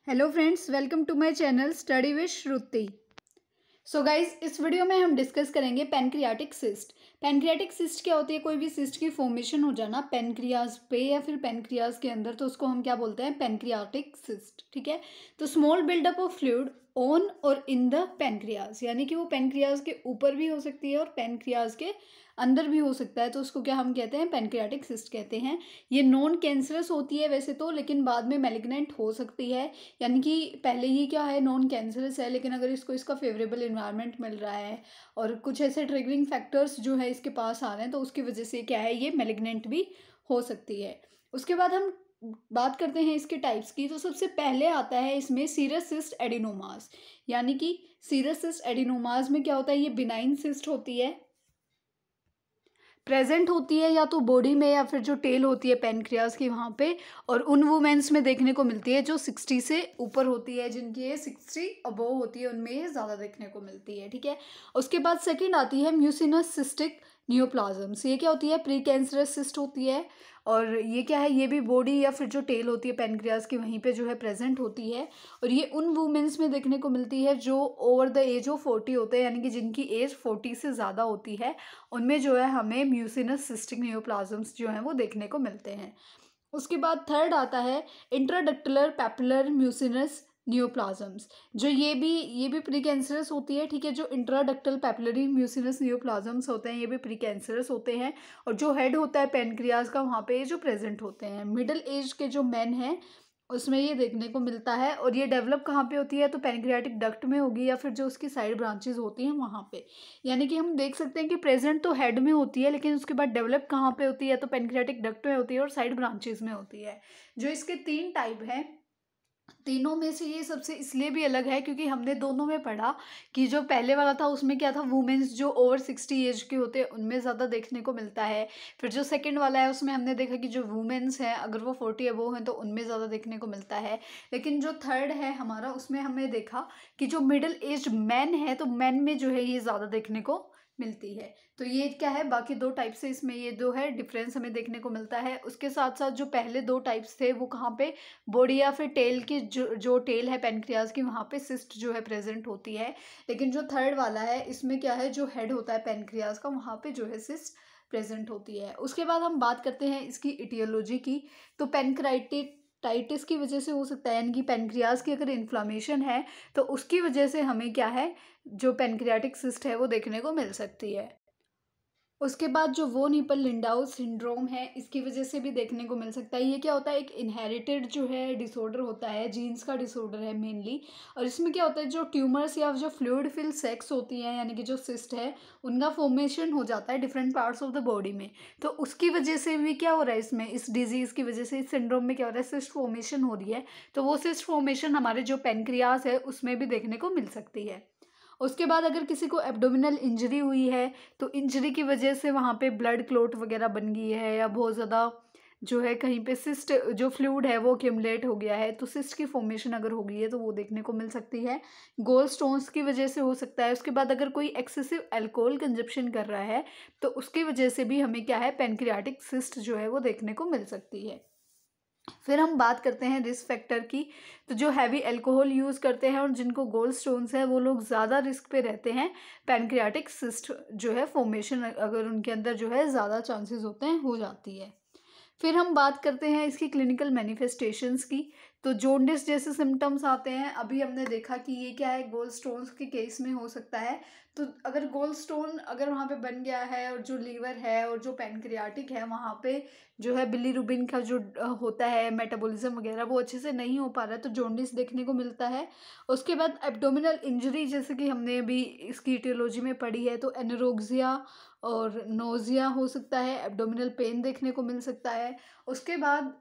Hello friends, welcome to my channel study with Shruti. So guys, इस video में हम discuss करेंगे पैनक्रियाटिक सिस्ट। पैनक्रियाटिक सिस्ट क्या होती है? कोई भी सिस्ट की फॉर्मेशन हो जाना पैनक्रियाज पे या फिर पैनक्रियाज के अंदर, तो उसको हम क्या बोलते हैं? Pancreatic cyst. ठीक है। तो small buildup of fluid on और इन द पैनक्रियाज, यानी कि वो पैनक्रियाज के ऊपर भी हो सकती है और पैनक्रियाज के अंदर भी हो सकता है, तो उसको क्या हम कहते हैं? पैनक्रियाटिक सिस्ट कहते हैं। ये नॉन कैंसरस होती है वैसे तो, लेकिन बाद में मैलिग्नेंट हो सकती है। यानी कि पहले ही क्या है, नॉन कैंसरस है, लेकिन अगर इसको इसका फेवरेबल इन्वायरमेंट मिल रहा है और कुछ ऐसे ट्रिगरिंग फैक्टर्स जो है इसके पास आ रहे हैं, तो उसकी वजह से क्या है, ये मैलिग्नेंट भी हो सकती है। उसके बाद हम बात करते हैं इसके टाइप्स की। तो सबसे पहले आता है इसमें सीरस सिस्ट एडिनोमास। यानी कि सीरस सिस्ट एडिनोमास में क्या होता है, ये बिनाइन सिस्ट होती है, प्रेजेंट होती है या तो बॉडी में या फिर जो टेल होती है पैनक्रियाज की वहाँ पे, और उन वुमेन्स में देखने को मिलती है जो 60 से ऊपर होती है, जिनकी ये 60 अबोव होती है, उनमें ये ज़्यादा देखने को मिलती है। ठीक है। उसके बाद सेकंड आती है म्यूसिनस सिस्टिक नियोप्लाज्म्स। ये क्या होती है? प्री कैंसरस सिस्ट होती है, और ये क्या है, ये भी बॉडी या फिर जो टेल होती है पैनक्रियाज की वहीं पे जो है प्रेजेंट होती है, और ये उन वुमेन्स में देखने को मिलती है जो ओवर द एज ऑफ 40 होते हैं, यानी कि जिनकी एज 40 से ज़्यादा होती है, उनमें जो है हमें म्यूसिनस सिस्टिक नियोप्लाज्म्स जो हैं वो देखने को मिलते हैं। उसके बाद थर्ड आता है इंट्राडक्टुलर पैपुलर म्यूसिनस नियोप्लाज्म्स, जो ये भी प्री कैंसरस होती है। ठीक है। जो इंट्राडक्टल पैपुलरी म्यूसिनस नियोप्लाज्म्स होते हैं, ये भी प्री कैंसरस होते हैं, और जो हेड होता है पैनक्रियाज का वहाँ पे ये जो प्रेजेंट होते हैं। मिडिल एज के जो मेन हैं उसमें ये देखने को मिलता है, और ये डेवलप कहाँ पे होती है? तो पैनक्रियाटिक डक्ट में होगी, या फिर जो उसकी साइड ब्रांचेज होती हैं वहाँ पे। यानी कि हम देख सकते हैं कि प्रेजेंट तो हेड में होती है, लेकिन उसके बाद डेवलप कहाँ पे होती है? तो पैनक्रियाटिक डक्ट में होती है और साइड ब्रांचेज में होती है। जो इसके तीन टाइप हैं, तीनों में से ये सबसे इसलिए भी अलग है क्योंकि हमने दोनों में पढ़ा कि जो पहले वाला था उसमें क्या था, वुमेन्स जो ओवर 60 एज के होते हैं उनमें ज़्यादा देखने को मिलता है। फिर जो सेकंड वाला है उसमें हमने देखा कि जो वुमेन्स हैं अगर वो 40 अबोव हैं तो उनमें ज़्यादा देखने को मिलता है। लेकिन जो थर्ड है हमारा, उसमें हमने देखा कि जो मिडिल एज मैन है, तो मैन में जो है ये ज़्यादा देखने को मिलती है। तो ये क्या है, बाकी दो टाइप से इसमें ये दो है डिफरेंस हमें देखने को मिलता है। उसके साथ साथ जो पहले दो टाइप्स थे वो कहाँ पे, बॉडी या फिर टेल की जो टेल है पैनक्रियाज की वहाँ पे सिस्ट जो है प्रेजेंट होती है। लेकिन जो थर्ड वाला है इसमें क्या है, जो हेड होता है पैनक्रियाज का वहाँ पे जो है सिस्ट प्रेजेंट होती है। उसके बाद हम बात करते हैं इसकी इटियोलॉजी की। तो पैनक्राइटिस की वजह से हो सकता है, यानी कि पैनक्रियाज की अगर इन्फ्लामेशन है तो उसकी वजह से हमें क्या है, जो पैनक्रियाटिक सिस्ट है वो देखने को मिल सकती है। उसके बाद जो वो निपल लिंडाउ सिंड्रोम है, इसकी वजह से भी देखने को मिल सकता है। ये क्या होता है, एक इनहेरिटेड जो है डिसऑर्डर होता है, जीन्स का डिसऑर्डर है मेनली। और इसमें क्या होता है, जो ट्यूमर्स या जो फ्लूइड फिल सेक्स होती हैं, यानी कि जो सिस्ट है, उनका फॉर्मेशन हो जाता है different parts of the body में। तो उसकी वजह से भी क्या हो रहा है, इसमें इस डिजीज़ की वजह से, इस सिंड्रोम में क्या हो रहा है, सिस्ट फॉर्मेशन हो रही है। तो वो सिस्ट फॉर्मेशन हमारे जो पेनक्रियास है उसमें भी देखने को मिल सकती है। उसके बाद अगर किसी को एब्डोमिनल इंजरी हुई है, तो इंजरी की वजह से वहाँ पे ब्लड क्लॉट वगैरह बन गई है, या बहुत ज़्यादा जो है कहीं पे सिस्ट जो फ्लूइड है वो एक्यूमुलेट हो गया है, तो सिस्ट की फॉर्मेशन अगर हो गई है तो वो देखने को मिल सकती है। गोल स्टोन्स की वजह से हो सकता है। उसके बाद अगर कोई एक्सेसिव अल्कोहल कंजप्शन कर रहा है तो उसकी वजह से भी हमें क्या है, पैनक्रियाटिक सिस्ट जो है वो देखने को मिल सकती है। फिर हम बात करते हैं रिस्क फैक्टर की। तो जो हैवी अल्कोहल यूज़ करते हैं और जिनको गोल्ड स्टोन्स है वो लोग ज़्यादा रिस्क पे रहते हैं, पैनक्रियाटिक सिस्ट जो है फॉर्मेशन अगर उनके अंदर जो है ज़्यादा चांसेस होते हैं, हो जाती है। फिर हम बात करते हैं इसकी क्लिनिकल मैनिफेस्टेशंस की। तो जॉन्डिस जैसे सिम्टम्स आते हैं। अभी हमने देखा कि ये क्या है, गोल स्टोन्स के केस में हो सकता है। तो अगर गोल स्टोन अगर वहाँ पे बन गया है, और जो लीवर है और जो पैनक्रियाटिक है वहाँ पे जो है बिलीरुबिन का जो होता है मेटाबॉलिज्म वगैरह वो अच्छे से नहीं हो पा रहा है, तो जॉन्डिस देखने को मिलता है। उसके बाद एब्डोमिनल इंजरी, जैसे कि हमने अभी इसकी इटियोलॉजी में पढ़ी है, तो एनोरेक्सिया और नोजिया हो सकता है, एब्डोमिनल पेन देखने को मिल सकता है। उसके बाद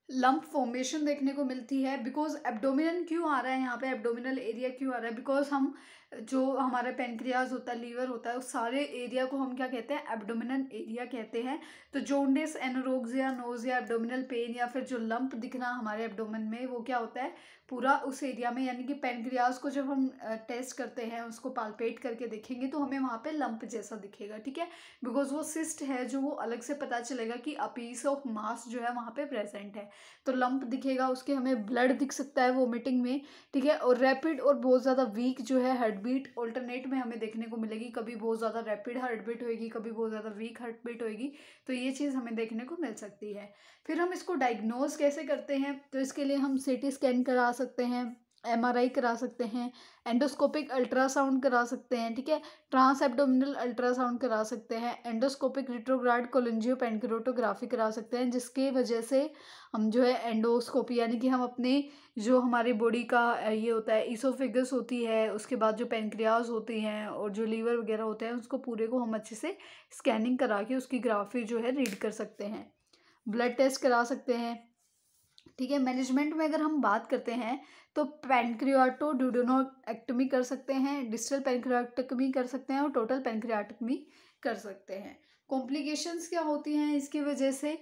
लंप फॉर्मेशन देखने को मिलती है। बिकॉज एब्डोमिनल क्यों आ रहा है यहाँ पे, एब्डोमिनल एरिया क्यों आ रहा है, बिकॉज हम जो हमारा पेनक्रियाज होता है, लीवर होता है, उस सारे एरिया को हम क्या कहते हैं, एब्डोमिनल एरिया कहते हैं। तो jaundice, anorexia, nausea, abdominal pain या फिर जो लंप दिखना हमारे एब्डोमेन में, वो क्या होता है, पूरा उस एरिया में। यानी कि पेनक्रियाज को जब हम टेस्ट करते हैं, उसको पाल्पेट करके देखेंगे तो हमें वहाँ पे लंप जैसा दिखेगा। ठीक है। बिकॉज वो सिस्ट है, जो वो अलग से पता चलेगा कि अ पीस ऑफ मास जो है वहाँ पे प्रेजेंट है। तो लंप दिखेगा, उसके हमें ब्लड दिख सकता है वोमिटिंग में, ठीक है। और रैपिड और बहुत ज़्यादा वीक जो है हार्ट बीट ऑल्टरनेट में हमें देखने को मिलेगी, कभी बहुत ज़्यादा रैपिड हार्ट बीट होएगी, कभी बहुत ज़्यादा वीक हार्ट बीट होएगी। तो ये चीज़ हमें देखने को मिल सकती है। फिर हम इसको डायग्नोज कैसे करते हैं, तो इसके लिए हम सीटी स्कैन करा सकते हैं, एमआरआई करा सकते हैं, एंडोस्कोपिक अल्ट्रासाउंड करा सकते हैं, ठीक है, ट्रांस एब्डोमिनल अल्ट्रासाउंड करा सकते हैं, एंडोस्कोपिक रिट्रोग्राड कोलिंजियो पेनक्रोटोग्राफी करा सकते हैं, जिसके वजह से हम जो है एंडोस्कोपी यानी कि हम अपने जो हमारी बॉडी का ये होता है ईसोफेगस होती है, उसके बाद जो पेनक्रियाज होती हैं और जो लीवर वगैरह होते हैं, उसको पूरे को हम अच्छे से स्कैनिंग करा के उसकी ग्राफी जो है रीड कर सकते हैं। ब्लड टेस्ट करा सकते हैं, ठीक है। मैनेजमेंट में अगर हम बात करते हैं तो पैनक्रियाटो ड्यूडेनोएक्टमी कर सकते हैं, डिस्टल पैनक्रियाटोमी कर सकते हैं और टोटल पैनक्रियाटोमी कर सकते हैं। कॉम्प्लिकेशंस क्या होती हैं इसकी वजह से,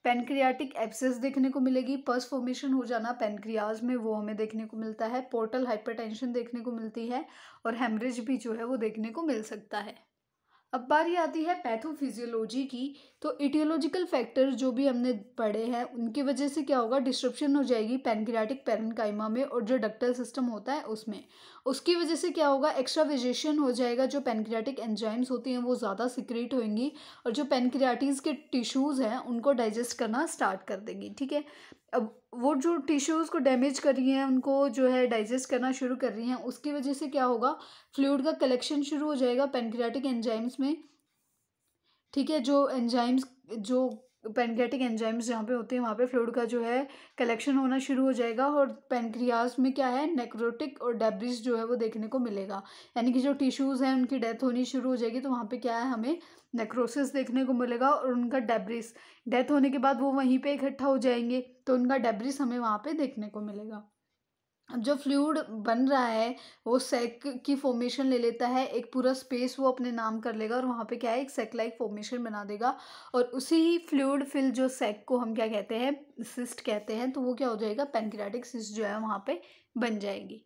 पैनक्रियाटिक एब्सेस देखने को मिलेगी, पस फॉर्मेशन हो जाना पैनक्रियाज में वो हमें देखने को मिलता है, पोर्टल हाइपरटेंशन देखने को मिलती है और हेमरेज भी जो है वो देखने को मिल सकता है। अब बारी आती है पैथोफिजियोलॉजी की। तो इटियोलॉजिकल फैक्टर जो भी हमने पढ़े हैं उनकी वजह से क्या होगा, डिस्ट्रप्शन हो जाएगी पैनक्रियाटिक पैरेन्काइमा में और जो डक्टल सिस्टम होता है उसमें। उसकी वजह से क्या होगा, एक्स्ट्रावेजेशन हो जाएगा, जो पैनक्रियाटिक एंजाइम्स होती हैं वो ज़्यादा सिक्रेट होंगी और जो पैनक्रियाटिस के टिश्यूज़ हैं उनको डाइजेस्ट करना स्टार्ट कर देंगी, ठीक है। अब वो जो टिश्यूज़ को डैमेज कर रही हैं उनको जो है डाइजेस्ट करना शुरू कर रही हैं, उसकी वजह से क्या होगा, फ्लूइड का कलेक्शन शुरू हो जाएगा पैनक्रियाटिक एंजाइम्स में, ठीक है। जो एंजाइम्स जो पैनक्रियाटिक एंजाइम्स जहाँ पे होते हैं वहाँ पे फ्लूइड का जो है कलेक्शन होना शुरू हो जाएगा और पैनक्रियाज में क्या है, नेक्रोटिक और डेब्रिस जो है वो देखने को मिलेगा, यानी कि जो टिश्यूज़ हैं उनकी डेथ होनी शुरू हो जाएगी। तो वहाँ पे क्या है, हमें नेक्रोसिस देखने को मिलेगा और उनका डेब्रिस, डेथ होने के बाद वो वहीं पे इकट्ठा हो जाएंगे तो उनका डेब्रिस हमें वहाँ पे देखने को मिलेगा। अब जो फ्लूइड बन रहा है वो सैक की फॉर्मेशन ले लेता है, एक पूरा स्पेस वो अपने नाम कर लेगा और वहाँ पे क्या है, एक सैक लाइक फॉर्मेशन बना देगा और उसी फ्लूइड फिल जो सैक को हम क्या कहते हैं, सिस्ट कहते हैं, तो वो क्या हो जाएगा, पैनक्रियाटिक सिस्ट जो है वहाँ पे बन जाएगी।